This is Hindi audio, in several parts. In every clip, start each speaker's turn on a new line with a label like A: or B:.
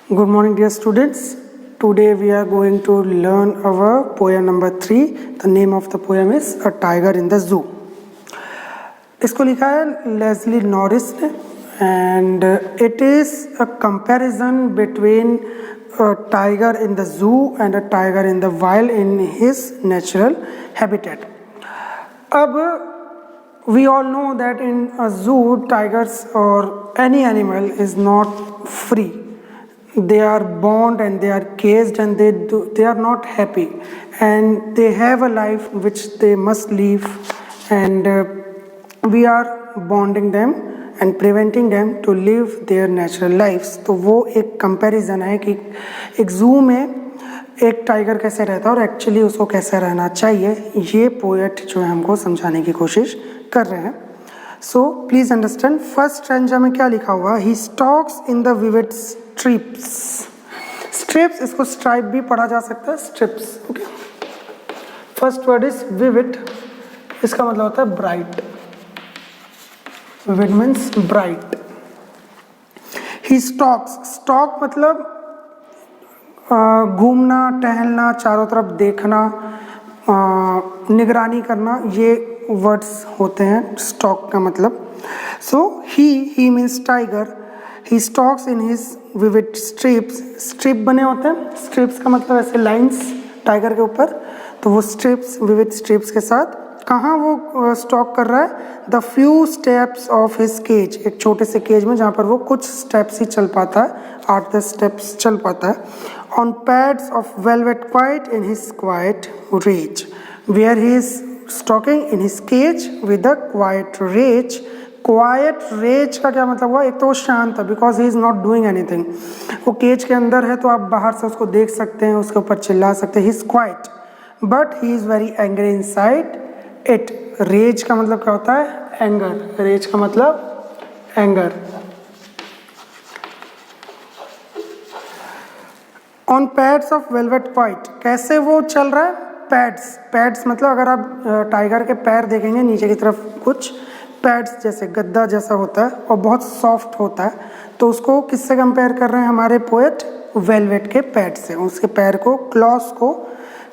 A: Good morning, dear students. Today we are going to learn our poem number 3. The name of the poem is A Tiger in the Zoo. इसको लिखा है लेस्ली नॉरिस ने and it is a comparison between a tiger in the zoo and a tiger in the wild in his natural habitat. अब we all know that in a zoo, tigers or any animal is not free. They are bound and they are caged and they are not happy and they have a life which they must live, and we are bonding them and preventing them to live their natural lives. तो वो एक कंपैरिजन है कि एक जू में एक टाइगर कैसे रहता है और एक्चुअली उसको कैसे रहना चाहिए. ये पोएट जो है हमको समझाने की कोशिश कर रहे हैं. So please understand. First stanza में क्या लिखा हुआ? He stalks in the vivid strips. Strips, इसको स्ट्राइप भी पढ़ा जा सकता है, strips. Okay. First word is vivid. इसका मतलब होता है bright. Vivid means bright. He stalks. Stalk मतलब घूमना, टहलना, चारों तरफ देखना, निगरानी करना, ये वर्ड्स होते हैं स्टॉक का मतलब. So he means tiger. He stalks in his vivid strips. Strip बने होते हैं. स्ट्रिप्स का मतलब ऐसे लाइंस टाइगर के ऊपर. तो वो स्ट्रिप्स, विविड स्ट्रिप्स के साथ कहाँ वो स्टॉक कर रहा है? The few steps of his cage. एक छोटे से केज में जहाँ पर वो कुछ स्टेप्स ही चल पाता है, 8-10 स्टेप्स चल पाता है. On pads of velvet quiet in his quiet rage. Where he is stalking in his cage with a quiet rage. Quiet rage का क्या मतलब हुआ? एक तो वो शांत है because he is not doing anything. वो केज के अंदर है तो आप बाहर से उसको देख सकते हैं, उसके ऊपर चिल्ला सकते हैं. He is quiet but he is very angry inside it. Rage का मतलब क्या होता है? एंगर. रेज का मतलब anger. On pads of velvet quiet. कैसे वो चल रहा है? पैड्स. पैड्स मतलब अगर आप टाइगर के पैर देखेंगे नीचे की तरफ, कुछ पैड्स जैसे गद्दा जैसा होता है और बहुत सॉफ्ट होता है. तो उसको किससे कंपेयर कर रहे हैं हमारे पोएट? वेलवेट के पैड से. उसके पैर को, क्लॉस को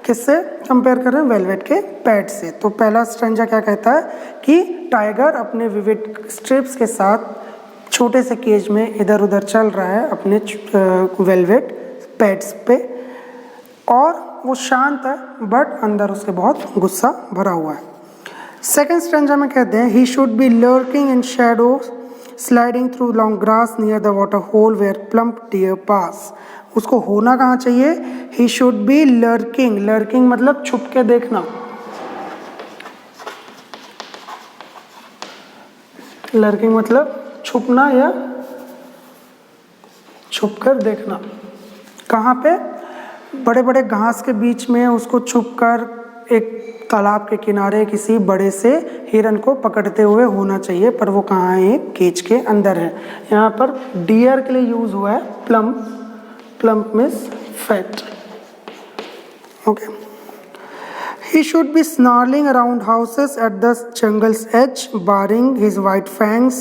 A: किससे कंपेयर कर रहे हैं? वेलवेट के पैड से. तो पहला स्ट्रैंजा क्या कहता है कि टाइगर अपने विविड स्ट्रिप्स के साथ छोटे से केज में इधर उधर चल रहा है अपने वेलवेट पैड्स पे, और वो शांत है बट अंदर उसके बहुत गुस्सा भरा हुआ है. सेकेंड स्ट्रैंजा में कहते हैं he should be lurking in shadow sliding through long grass near the water hole where plump deer pass. उसको होना कहाँ चाहिए? He should be lurking. Lurking मतलब छुप के देखना. लर्किंग मतलब छुपना या छुप कर देखना. कहाँ पे? बड़े बड़े घास के बीच में उसको छुपकर एक तालाब के किनारे किसी बड़े से हिरन को पकड़ते हुए होना चाहिए. पर वो कहाँ है? केज के अंदर है. यहाँ पर डियर के लिए यूज हुआ है plump. Plump means fat. Okay. He should be snarling around houses at the jungle's edge, baring his white fangs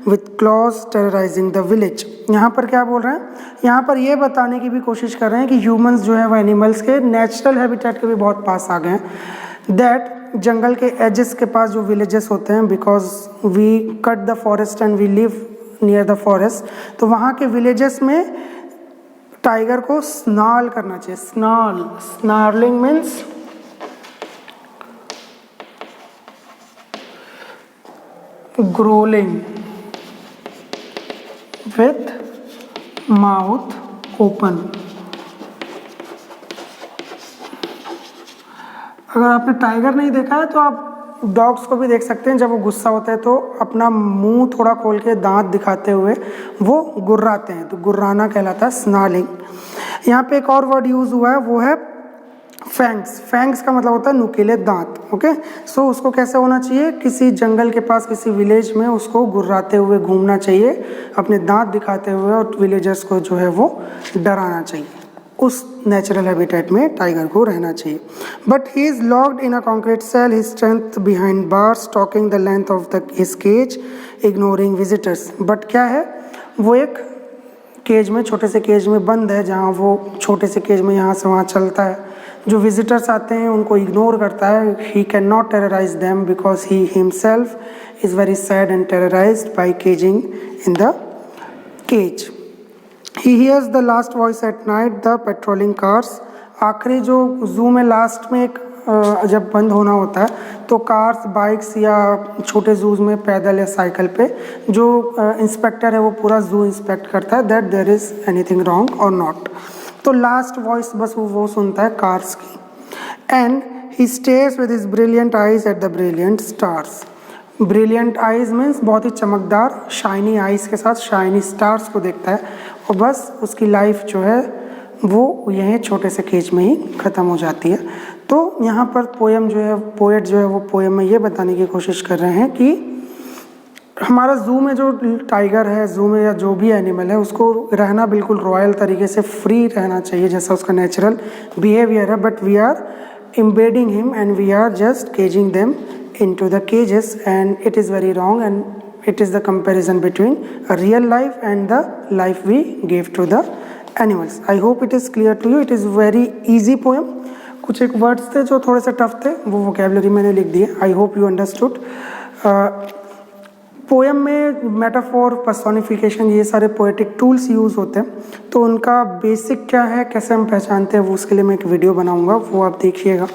A: with claws, terrorizing the village. यहाँ पर क्या बोल रहे हैं? यहाँ पर ये बताने की भी कोशिश कर रहे हैं कि ह्यूमंस जो है वो एनिमल्स के नेचुरल हैबिटेट के भी बहुत पास आ गए हैं. दैट जंगल के एजेस के पास जो विलेजेस होते हैं, because we cut the forest and we live near the forest, तो वहाँ के विलेजेस में टाइगर को स्नार्ल करना चाहिए. Snarling means gruelling with mouth open. अगर आपने टाइगर नहीं देखा है तो आप डॉग्स को भी देख सकते हैं. जब वो गुस्सा होता है तो अपना मुंह थोड़ा खोल के दांत दिखाते हुए वो गुर्राते हैं. तो गुर्राना कहलाता है स्नार्लिंग. यहाँ पे एक और वर्ड यूज हुआ है, वो है फैंग्स. फैंग्स का मतलब होता है नुकीले दांत. ओके. सो उसको कैसे होना चाहिए? किसी जंगल के पास, किसी विलेज में उसको गुर्राते हुए घूमना चाहिए, अपने दांत दिखाते हुए, और विलेजर्स को जो है वो डराना चाहिए. उस नेचुरल हैबिटेट में टाइगर को रहना चाहिए. But he is locked in a concrete cell, his strength behind bars, stalking the length of the his cage, ignoring visitors. But क्या है? वो एक केज में, छोटे से केज में बंद है, जहाँ वो छोटे से केज में यहाँ से वहाँ चलता है। जो विजिटर्स आते हैं उनको इग्नोर करता है। He cannot terrorise them because he himself is very sad and terrorised by caging in the cage. He hears the last voice at night the patrolling cars. आखिरी जो जू में लास्ट में एक जब बंद होना होता है तो कार्स, बाइक्स या छोटे जूज में पैदल या साइकिल पे जो इंस्पेक्टर है वो पूरा जू इंस्पेक्ट करता है that there is anything wrong और नॉट। तो लास्ट वॉइस बस वो सुनता है कार्स की। And he stares with his brilliant eyes at the brilliant stars. Brilliant eyes means बहुत ही चमकदार, शाइनी आइज के साथ शाइनी स्टार्स को देखता है और बस उसकी लाइफ जो है वो यहीं छोटे से केज में ही ख़त्म हो जाती है। तो यहाँ पर पोएम जो है, पोएट जो है वो पोएम में ये बताने की कोशिश कर रहे हैं कि हमारा जू में जो टाइगर है, जू में या जो भी एनिमल है, उसको रहना बिल्कुल रॉयल तरीके से फ्री रहना चाहिए जैसा उसका नेचुरल बिहेवियर है, but we are embedding him and we are just caging them into the cages, and it is very wrong, and it is the comparison between a real life and the life we gave to the animals. I hope it is clear to you. It is very easy poem. कुछ एक वर्ड्स थे जो थोड़े से टफ थे, वो वोकेबलरी मैंने लिख दिए। आई होप यू अंडरस्टूड। पोएम में मेटाफोर, पर्सोनिफिकेशन, ये सारे पोएटिक टूल्स यूज़ होते हैं। तो उनका बेसिक क्या है, कैसे हम पहचानते हैं, वो उसके लिए मैं एक वीडियो बनाऊंगा, वो आप देखिएगा।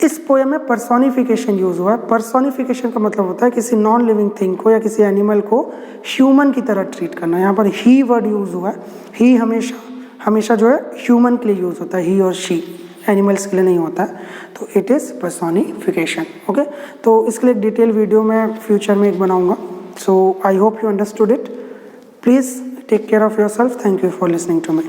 A: इस पोएम में पर्सोनिफिकेशन यूज़ हुआ है। पर्सोनिफिकेशन का मतलब होता है किसी नॉन लिविंग थिंग को या किसी एनिमल को ह्यूमन की तरह ट्रीट करना। यहाँ पर ही वर्ड यूज़ हुआ है। ही हमेशा जो है ह्यूमन के लिए यूज़ होता है, ही और शी, एनिमल्स के लिए नहीं होता है। तो इट इज़ पर्सोनिफिकेशन। ओके, तो इसके लिए एक डिटेल वीडियो मैं फ्यूचर में एक बनाऊंगा। So I hope you understood it. Please take care of your self. Thank you for listening to me.